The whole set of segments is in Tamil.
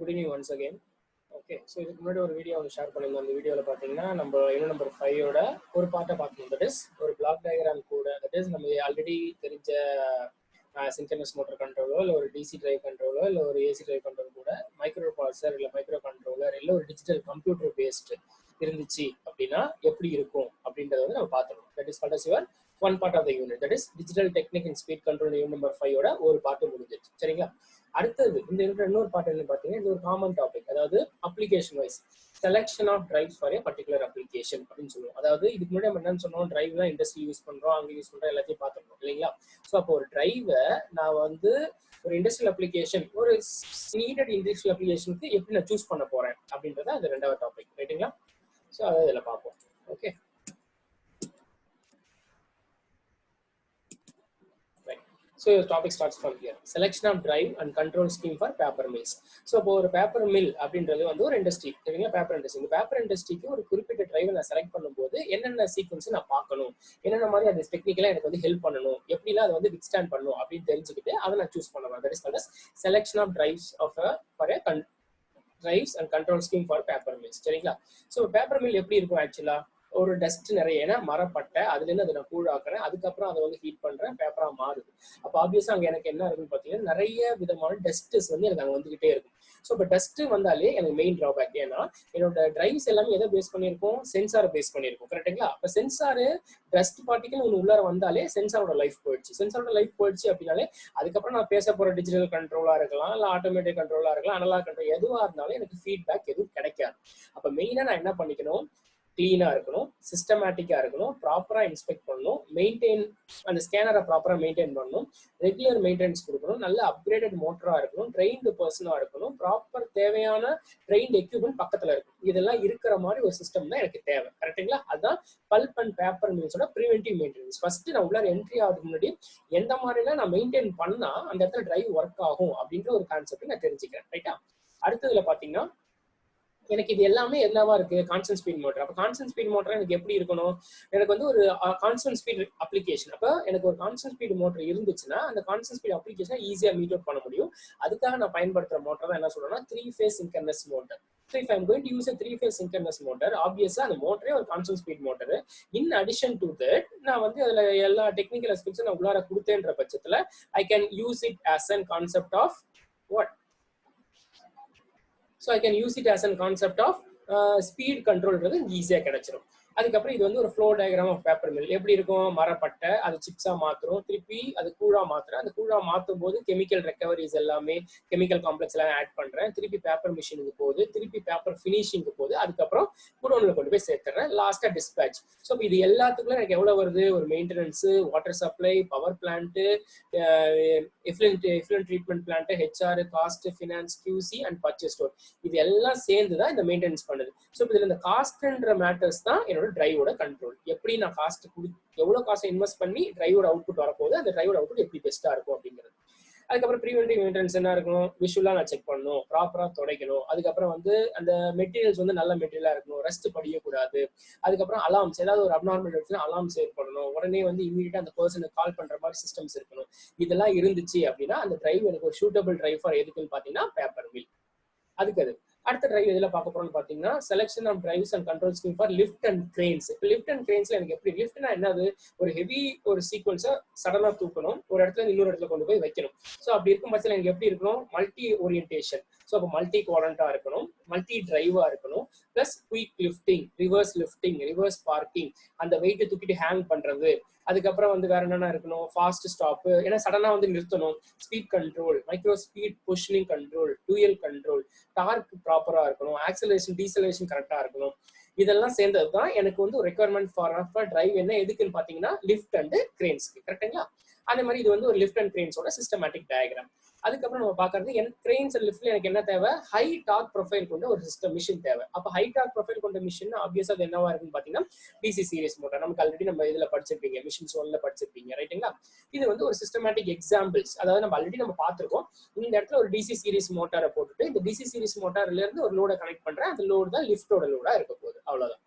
Good evening once again. Okay, so இதுக்கு முன்னாடி ஒரு வீடியோ ஷேர் பண்ணியிருந்தோம். அந்த வீடியோவில் பார்த்தீங்கன்னா நம்ம யூனிட் நம்பர் 5ஓட ஒரு பார்ட்டை பார்க்கணும். தட் இஸ் ஒரு பிளாக் டயக்ராம் கூட, தட் இஸ் நம்ம ஆல்ரெடி தெரிஞ்ச சின்க்ரனஸ் மோட்டர் கண்ட்ரோலோ இல்லை ஒரு டிசி டிரைவ் கண்ட்ரோலோ இல்லை ஒரு ஏசி டிரைவ் கண்ட்ரோல் கூட மைக்ரோ ப்ராசஸர் இல்லை மைக்ரோ கண்ட்ரோலர் இல்லை ஒரு டிஜிட்டல் கம்ப்யூட்டர் பேஸ்டு இருந்துச்சு அப்படின்னா எப்படி இருக்கும் அப்படின்றத வந்து நம்ம பார்த்துக்கணும். That is called as your one part of the unit. That is digital technique and speed control unit number 5ஓட ஒரு பார்ட்டு முடிஞ்சிருச்சு. சரிங்களா? அடுத்தது இந்த இன்னொரு பார்ட் என்ன பார்த்தீங்கன்னா, இது ஒரு காமன் டாபிக், அதாவது application wise selection of drives for a particular application அப்படின்னு சொல்லுவோம். அதாவது இதுக்கு முன்னாடி நம்ம என்னன்னு சொன்னோம், டிரைவ் தான் இண்டஸ்ட்ரி யூஸ் பண்றோம், அங்கே யூஸ் பண்றோம், எல்லாத்தையும் பார்த்துருக்கோம் இல்லைங்களா? ஸோ அப்போ ஒரு டிரைவை நான் வந்து ஒரு இண்டஸ்ட்ரியல் அப்ளிகேஷன், ஒரு நீடட் இண்டஸ்ட்ரியல் அப்ளிகேஷனுக்கு எப்படி நான் சூஸ் பண்ண போறேன் அப்படின்றத அது ரெண்டாவது டாபிக், ரைட்டுங்களா? ஸோ அதை இதில் பார்ப்போம். Okay, so your topic starts from here. Selection of drive and control scheme for paper mills. So இப்போ ஒரு பேப்பர் மில் அப்படின்றது வந்து ஒரு இண்டஸ்ட்ரி, சரிங்களா? Paper industry. இந்த பேப்பர் இண்டஸ்ட்ரிக்கு ஒரு குறிப்பிட்ட டிரைவை நான் செலக்ட் பண்ணும்போது என்னென்ன சீக்வன்ஸ் நான் பார்க்கணும், என்னென்ன மாதிரி அது டெக்னிக்கலாக எனக்கு வந்து ஹெல்ப் பண்ணணும், எப்படிலாம் அதை வந்து வித்ஸ்டாண்ட் பண்ணணும் அப்படின்னு தெரிஞ்சுக்கிட்டு அதை நான் சூஸ் பண்ணுவேன். That is called as selection of drives of for drives and control scheme for paper mills. சரிங்களா? ஸோ பேப்பர் மில் எப்படி இருக்கும் ஆக்சுவலா? ஒரு டஸ்ட் நிறைய, ஏன்னா மரப்பட்டை, அதுலேருந்து அதை நான் கூழாக்குறேன், அதுக்கப்புறம் அதை வந்து ஹீட் பண்றேன், பேப்பரா மாறுது. அப்போ ஆப்வியஸா அங்கே எனக்கு என்ன இருக்குன்னு பார்த்தீங்கன்னா, நிறைய விதமான டஸ்ட்ஸ் வந்து எனக்கு அங்கே வந்துகிட்டே இருக்கும். ஸோ இப்போ டஸ்ட் வந்தாலே எனக்கு மெயின் ட்ராபேக். ஏன்னா என்னோட டிரைவ்ஸ் எல்லாமே எதை பேஸ் பண்ணியிருக்கோம்? சென்சாரை பேஸ் பண்ணியிருக்கோம், கரெக்டுங்களா? அப்போ சென்சாரு டஸ்ட் பார்ட்டிகல் ஒன்று உள்ளார வந்தாலே சென்சாரோட லைஃப் போயிடுச்சு. சென்சாரோட லைஃப் போயிடுச்சு அப்படின்னாலே அதுக்கப்புறம் நான் பேச போற டிஜிட்டல் கண்ட்ரோலா இருக்கலாம், இல்லை ஆட்டோமேட்டிக் கண்ட்ரோலா இருக்கலாம், அனலாக் கண்ட்ரோல் எதுவாக இருந்தாலும் எனக்கு ஃபீட்பேக் எதுவும் கிடைக்காது. அப்போ மெயினாக நான் என்ன பண்ணிக்கணும்? கிளீனா இருக்கணும், சிஸ்டமேட்டிக்கா இருக்கணும், ப்ராப்பரா இன்ஸ்பெக்ட் பண்ணணும், மெயின்டைன் அந்த ஸ்கேனரை ப்ராப்பரா மெயின்டைன் பண்ணணும், ரெகுலர் மெயின்டெனன்ஸ் கொடுக்கணும், நல்ல அப்கிரேடட் மோட்டரா இருக்கணும், ட்ரெயின்டு பர்சனா இருக்கணும், ப்ராப்பர் தேவையான ட்ரெயின்டு எக்யூப்மெண்ட் பக்கத்துல இருக்கும். இதெல்லாம் இருக்கிற மாதிரி ஒரு சிஸ்டம் தான் எனக்கு தேவை, கரெக்டுங்களா? அதுதான் பல்ப் அண்ட் பேப்பர் மில்ஸோட ப்ரிவென்டிவ் மெயின்டெனன்ஸ். ஃபர்ஸ்ட் நான் உள்ளார என்ட்ரி ஆகிறதுக்கு முன்னாடி எந்த மாதிரிலாம் நான் மெயின்டைன் பண்ணா அந்த இடத்துல டிரைவ் ஒர்க் ஆகும் அப்படின்ற ஒரு கான்செப்ட் நான் தெரிஞ்சுக்கிறேன், ரைட்டா? அடுத்ததுல பாத்தீங்கன்னா, எனக்கு இது எல்லாமே என்னவா இருக்கு? Constant speed motor. அப்போ கான்ஸ்டன்ட் ஸ்பீட் மோட்டர் எனக்கு எப்படி இருக்கணும்? எனக்கு வந்து ஒரு கான்ஸ்டன்ட் ஸ்பீட் அப்ளிகேஷன். அப்போ எனக்கு ஒரு கான்ஸ்டன்ட் ஸ்பீட் மோட்டர் இருந்துச்சுன்னா அந்த கான்ஸ்டன்ட் ஸ்பீட் அப்ளிகேஷனை ஈஸியாக மீட் அவுட் பண்ண முடியும். அதுக்காக நான் பயன்படுத்துற மோட்டர் தான் என்ன சொல்றேன்னா 3-phase synchronous motor. So if I'm going to use a 3-phase synchronous motor, obviously அந்த மோட்டரே ஒரு constant speed motor. In addition to that நான் வந்து அதுல எல்லா டெக்னிக்கல் அஸ்பெக்ட்ஸும் நான் உள்ளார கொடுத்தேன்ற பட்சத்துல I can use it as an concept of what? So I can use it as a concept of speed control ஈஸியாக கிடைச்சிடும். அதுக்கப்புறம் இது வந்து ஒரு flow diagram of paper mill. எப்படி இருக்கும்? மரப்பட்டை அது சிப்ஸா மாத்துறோம், திருப்பி அது கூழா மாத்துறேன், அந்த கூழா மாற்றும் போது கெமிக்கல் ரெக்கவரிஸ் எல்லாமே கெமிக்கல் காம்ப்ளெக்ஸ் எல்லாம் ஆட் பண்றேன், திருப்பி பேப்பர் மிஷினுக்கு போகுது, திருப்பி பேப்பர் ஃபினிஷிங்க்கு போகுது, அதுக்கப்புறம் குடோன்ல கொண்டு போய் சேர்த்துறேன், லாஸ்டா டிஸ்பேச். ஸோ இது எல்லாத்துக்குள்ள எனக்கு எவ்வளவு வருது? ஒரு maintenance, water supply, power plant, effluent treatment plant, HR, cost, finance, QC and purchase store, இது எல்லாம் சேர்ந்து தான் இந்த மெயின்டெனன்ஸ் பண்ணுது. ஸோ இதுல இந்த காஸ்ட்ன்ற மேட்டர்ஸ் தான் என்னோட டிரைவோட கண்ட்ரோல். எப்படி நான் காஸ்ட் எவ்வளவு காஸ்ட் இன்வெஸ்ட் பண்ணி டிரைவோட அவுட்புட் வரப்போகுது, அந்த டிரைவோட அவுட்புட் எப்படி பெஸ்டா இருக்கும் அப்படிங்கிறது. அதுக்கப்புறம் ப்ரிவென்டிவ் மெயின்டெனன்ஸ் என்ன இருக்கணும்? விஷுவலா நான் செக் பண்ணணும், ப்ராப்பரா துடைக்கணும், அதுக்கப்புறம் வந்து அந்த மெட்டீரியல்ஸ் வந்து நல்ல மெட்டீரியலா இருக்கணும், ரஸ்ட் படியக்கூடாது, அதுக்கப்புறம் அலார்ம்ஸ், ஏதாவது ஒரு அப்நார்மல் இருந்துச்சுன்னா அலார்ம்ஸ் ஏற்படணும், உடனே வந்து இமீடியட்டா அந்த பர்சனுக்கு கால் பண்ற மாதிரி சிஸ்டம்ஸ் இருக்கணும். இதெல்லாம் இருந்துச்சு அப்படின்னா அந்த டிரைவ் எனக்கு ஒரு சூட்டபிள் டிரைவ் ஃபார் எதுக்குன்னு பாத்தீங்கன்னா பேப்பர் மில். அதுக்கு அது அடுத்த டிரைவ் எதுல பார்க்க போறோம்னு பாத்தீங்கன்னா selection of drives and control scheme for lift and cranes. இப்போ லிஃப்ட் அண்ட் கிரேன்ஸ்ல எனக்கு எப்படி? லிஃப்ட்னா என்னது? ஒரு ஹெவி ஒரு சீக்வன்ஸை சடனா தூக்கணும், ஒரு இடத்துல இன்னொரு இடத்துல கொண்டு போய் வைக்கணும். ஸோ அப்படி இருக்கும் பட்சத்தில் எனக்கு எப்படி இருக்கணும்? Multi orientation. ஸோ அப்போ மல்டி குவாரண்டா இருக்கணும், மல்டி டிரைவா இருக்கணும், plus quick lifting, reverse parking, அந்த வெயிட்டை தூக்கிட்டு ஹேங் பண்றது, அதுக்கப்புறம் வந்து வேற என்னென்ன இருக்கணும்? ஃபாஸ்ட் ஸ்டாப், ஏன்னா சடனா வந்து நிறுத்தணும், speed control, micro speed positioning control, dual control, torque ப்ராப்பரா இருக்கணும், ஆக்சலரேஷன் டீசலரேஷன் கரெக்டா இருக்கணும். இதெல்லாம் சேர்ந்தது தான் எனக்கு வந்து ஒரு ரெக்யர்மெண்ட் ஃபார் டிரைவ். என்ன எதுக்குன்னு பாத்தீங்கன்னா லிஃப்ட் அண்ட் கிரேன்ஸ்க்கு, கரெக்டுங்களா? அதே மாதிரி இது வந்து ஒரு லிஃப்ட் அண்ட் கிரேன்ஸோட சிஸ்டமேட்டிக் டயக்ராம். அதுக்கப்புறம் நம்ம பாக்குறது கிரேன்ஸ் அண்ட் லிஃப்ட்ல எனக்கு என்ன தேவை? ஹை டார்க் ப்ரொஃபைல் கொண்ட ஒரு சிஸ்டம் மிஷின் தேவை. அப்ப ஹை டார்க் ப்ரொஃபைல் கொண்ட மிஷின் ஆப்வியஸா அது என்னவா இருக்குன்னு பாத்தீங்கன்னா டிசி சீரிஸ் மோட்டார். நமக்கு ஆல்ரெடி நம்ம இதுல படிச்சிருப்பீங்க, மிஷின்ஸ் 1ல படிச்சிருப்பீங்க, ரைட்டுங்களா? இது வந்து ஒரு சிஸ்டமேட்டிக் எக்ஸாம்பிள்ஸ், அதாவது நம்ம ஆல்ரெடி நம்ம பார்த்திருக்கோம். இந்த இடத்துல ஒரு டிசி சீரிஸ் மோட்டாரை போட்டுட்டு இந்த டிசி சீரிஸ் மோட்டார்ல இருந்து ஒரு லோட கனெக்ட் பண்றேன், அந்த லோடு தான் லிஃப்டோட லோடா இருக்க போகுது, அவ்வளவுதான்.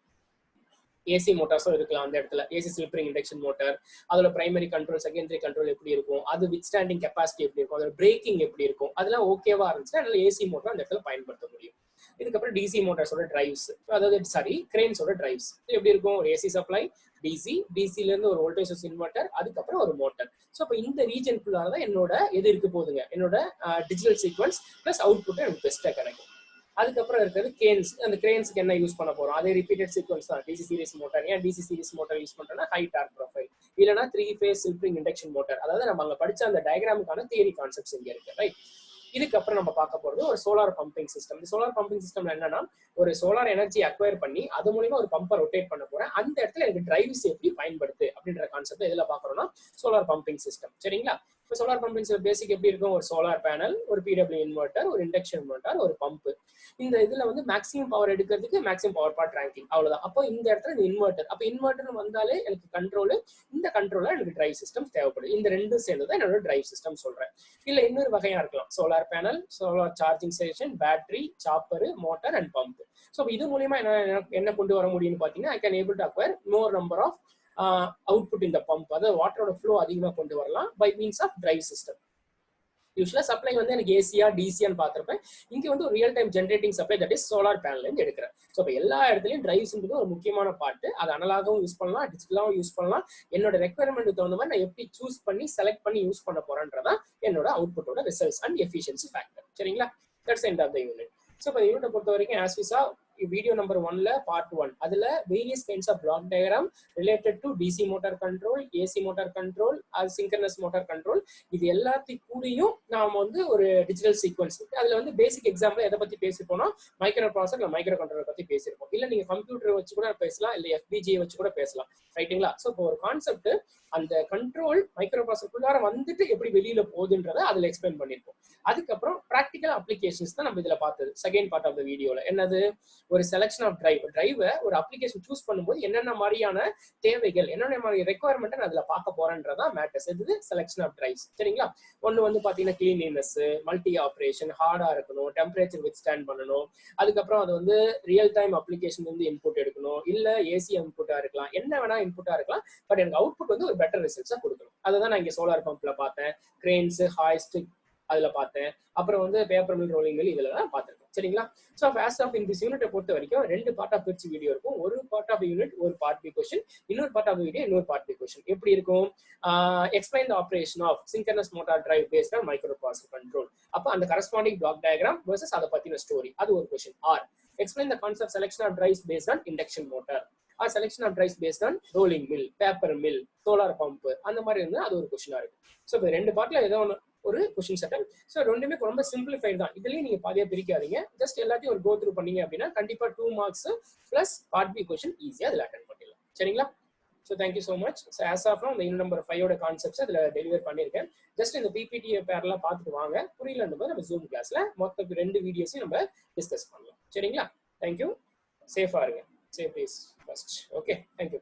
ஏசி மோட்டார்ஸும் இருக்கலாம் அந்த இடத்துல. AC slip ring induction motor, அதோட பிரைமரி கண்ட்ரோல் செகண்டரி கண்ட்ரோல் எப்படி இருக்கும், அது வித் ஸ்டாண்டிங் கெப்பாசிட்டி எப்படி இருக்கும், அதோட பிரேக்கிங் எப்படி இருக்கும், அதெல்லாம் ஓகேவா இருந்துச்சுன்னா அதனால ஏசி மோட்டார் அந்த இடத்துல பயன்படுத்த முடியும். இதுக்கப்புறம் டிசி மோட்டார்ஸோட டிரைவ்ஸ், அதாவது சாரி கிரேன்ஸோட டிரைவ்ஸ் எப்படி இருக்கும், ஒரு ஏசி சப்ளை, டிசில இருந்து ஒரு வோல்டேஜ் சோர்ஸ் இன்வெர்ட்டர், அதுக்கப்புறம் ஒரு மோட்டார். ஸோ அப்போ இந்த ரீஜனுக்குள்ளாக தான் என்னோட எது இருக்கு போதுங்க, என்னோட டிஜிட்டல் சீக்வன்ஸ் பிளஸ் அவுட்புட் எனக்கு பெஸ்ட்டாக கிடைக்கும். அதுக்கப்புறம் இருக்கிறது கேன்ஸ். அந்த கிரேன்ஸ்க்கு என்ன யூஸ் பண்ண போறோம், அதே ரிப்பீட்டட் சீக்வன்ஸ் தான். டிசி சீரிஸ் மோட்டார், ஏன் டிசி சீரிஸ் மோட்டார் யூஸ் பண்றோம்னா ஹை டார்க் ப்ரொஃபைல், இல்லைனா 3 phase slip ring induction motor. அதாவது நம்ம அங்க படிச்ச அந்த டயக்ராமுக்கான தியரி கான்செப்ட்ஸ் இங்க இருக்கு, ரைட். இதுக்கப்புறம் நம்ம பார்க்க போறது ஒரு சோலார் பம்பிங் சிஸ்டம். இந்த சோலார் பம்பிங் சிஸ்டம்ல என்னன்னா, ஒரு சோலார் எனர்ஜி அக்வயர் பண்ணி அது மூலமா ஒரு பம்பை ரொட்டேட் பண்ண போறேன். அந்த இடத்துல எனக்கு டிரைவ்ஸ் எப்படி பயன்படுத்து அப்படின்ற கான்செப்ட் எதுல பாக்குறோம்னா சோலார் பம்பிங் சிஸ்டம். சரிங்களா? இப்போ சோலார் பம்பிங் பேசிக் எப்படி இருக்கும், ஒரு சோலார் பேனல், ஒரு பிடபிள்யூ இன்வெர்ட்டர், ஒரு இண்டக்ஷன் மோட்டார், ஒரு பம்ப். இந்த இதுல வந்து மேக்ஸிமம் பவர் எடுக்கிறதுக்கு மேக்ஸிமம் பவர் பார்ட் ரேங்கிங், அவ்வளவுதான். அப்போ இந்த இடத்துல இந்த இன்வெர்ட்டர், அப்போ இன்வெர்ட்டர் வந்தாலே எனக்கு கண்ட்ரோல், இந்த கண்ட்ரோலா எனக்கு டிரைவ் சிஸ்டம் தேவைப்படுது. இந்த ரெண்டும் சேர்ந்ததான் என்னோட டிரைவ் சிஸ்டம் சொல்றேன். இல்ல இன்னொரு வகையா இருக்கலாம், solar panel, solar charging station, battery, chopper, motor and pump. So இது மூலியமா என்ன கொண்டு வர முடியும்னு பாத்தீங்கன்னா, I can able to acquire more number of output இந்த பம்ப், அதாவது வாட்டரோட ஃப்ளோ அதிகமாக கொண்டு வரலாம் by means of drive system. யூஸ்வலா சப்ளை வந்து எனக்கு ஏசியா டிசியான்னு பார்த்திருப்பேன். இங்க வந்து ஒரு real time generating supply, that is solar panel இருந்து எடுக்கிறேன். ஸோ இப்போ எல்லா இடத்துலையும் டிரைவ்ஸ்ன்றது ஒரு முக்கியமான பார்ட். அது அனலாகவும் யூஸ் பண்ணலாம், டிஜிட்டலாகவும் யூஸ் பண்ணலாம். என்னோட ரெக்யர்மெண்ட் தகுந்த மாதிரி நான் எப்படி சூஸ் பண்ணி செலக்ட் பண்ணி யூஸ் பண்ண போறேன்றதான் என்னோட அவுட்புட்டோட ரிசல்ட்ஸ் அண்ட் எஃபிஷியன்சி ஃபேக்டர். சரிங்களா? That's end of the unit. So இப்போ யூனிட்டை பொறுத்த வரைக்கும் as we saw video number 1ல பார்ட் 1 அதுல various kinds of block diagram related to DC motor control, AC motor control, அது சிங்க்ரனஸ் மோட்டார் கண்ட்ரோல், இது எல்லாத்தையும் கூடயும் நாம வந்து ஒரு டிஜிட்டல் சீக்வன்ஸ் அதுல வந்து பேசிக் எக்ஸாம்பிள் எதை பத்தி பேசிருப்போம்னா மைக்ரோ ப்ராசஸர் இல்ல மைக்ரோ கண்ட்ரோலர் பத்தி பேசிருப்போம். இல்ல நீங்க கம்ப்யூட்டர் வச்சு கூட பேசலாம், இல்ல FPGA வச்சு கூட பேசலாம், ரைட்டுங்களா? ஸோ இப்போ ஒரு கான்செப்ட் அந்த கண்ட்ரோல் மைக்ரோ ப்ராசஸருக்குள்ளார வந்துட்டு எப்படி வெளியில போகுதுன்றதை அதுல எக்ஸ்பிளைன் பண்ணிருப்போம். அதுக்கப்புறம் ப்ராக்டிக்கல் அப்ளிகேஷன்ஸ் தான் நம்ம இதுல பார்த்தது செகண்ட் பார்ட் ஆஃப் த வீடியோல. என்னது, ஒரு செலக்ஷன் ஆஃப் டிரைவை ஒரு அப்ளிகேஷன் சூஸ் பண்ணும்போது என்னென்ன மாதிரியான தேவைகள், என்னென்ன மாதிரி ரெக்குவயர்மெண்ட் நான் அதுல பார்க்க போறேன்றதா மேட்டர்ஸ். இது செலக்ஷன் ஆஃப் டிரைவ்ஸ். சரிங்களா? ஒன்னு வந்து பாத்தீங்கன்னா கிளீனினஸ், மல்டி ஆப்ரேஷன், ஹார்டா இருக்கணும், டெம்பரேச்சர் வித் ஸ்டாண்ட் பண்ணணும், அதுக்கப்புறம் அது வந்து ரியல் டைம் அப்ளிகேஷன் வந்து இன்புட் எடுக்கணும், இல்ல ஏசி இன்புட்டா இருக்கலாம், என்ன வேணா இன்புட்டா இருக்கலாம், பட் எனக்கு அவுட்புட் வந்து ஒரு பெட்டர் ரிசல்ட்ஸா கொடுக்கணும். அதை நான் இங்க சோலார் பம்ப்ல பார்த்தேன், கிரேன்ஸ், ஹாய்ஸ்ட் அதுல பார்த்தேன், அப்புறம் வந்து பேப்பர் மில், ரோலிங் மில், இதுல தான் பார்த்திருக்கேன். சரிங்களா? ஸோ ஃபர்ஸ்ட் ஆஃப் இந்த யூனிட்டை பொறுத்த வரைக்கும் 2 பார்ட் ஆஃப் பிரிச்சு வீடியோ இருக்கும். ஒரு பார்ட் ஆஃப் யூனிட் ஒரு பார்ட் பி கொஸ்டின், இன்னொரு பார்ட் ஆஃப் வீடியோ இன்னொரு பார்ட் பி கொஸ்டின். எப்படி இருக்கும், explain the operation of synchronous motor drive based on micro processor control. அப்போ அந்த கரஸ்பாண்டிங் பிளாக் டயக்ராம் வெர்சஸ் அதை பத்தின ஸ்டோரி, அது ஒரு question. Or explain the concept selection of drives based on induction motor, or selection of drives based on rolling mill, paper mill, solar pump, அந்த மாதிரி இருந்தால் அது ஒரு கொஸ்டினா இருக்கு. ஸோ இப்போ 2 பார்ட்ல ஏதோ ஒன்று ஒரு கொஸ்டின் செட்டல். ஸோ ரெண்டுமே ரொம்ப சிம்பிளிஃபைட் தான். இதுலயும் நீங்க பாதியா பிரிக்காதீங்க, ஜஸ்ட் எல்லாத்தையும் ஒரு கோ த்ரூ பண்ணீங்க அப்படின்னா கண்டிப்பா 2 marks plus part B question ஈஸியா அதில் அட்டென்ட் பண்ணிடலாம். சரிங்களா? So thank you so much. So as of இந்த யூனிட் நம்பர் 5ஓட கான்செப்ட்ஸ் அதில் டெலிவர் பண்ணியிருக்கேன். ஜஸ்ட் இந்த பிபிடி பேர்லாம் பார்த்துட்டு வாங்க. புரியலன்னு போது நம்ம ஜூம் கிளாஸ்ல மொத்த 2 வீடியோஸையும் நம்ம டிஸ்கஸ் பண்ணலாம். சரிங்களா? தேங்க்யூ. சேஃபா இருங்க. Safe is first. Okay, thank you.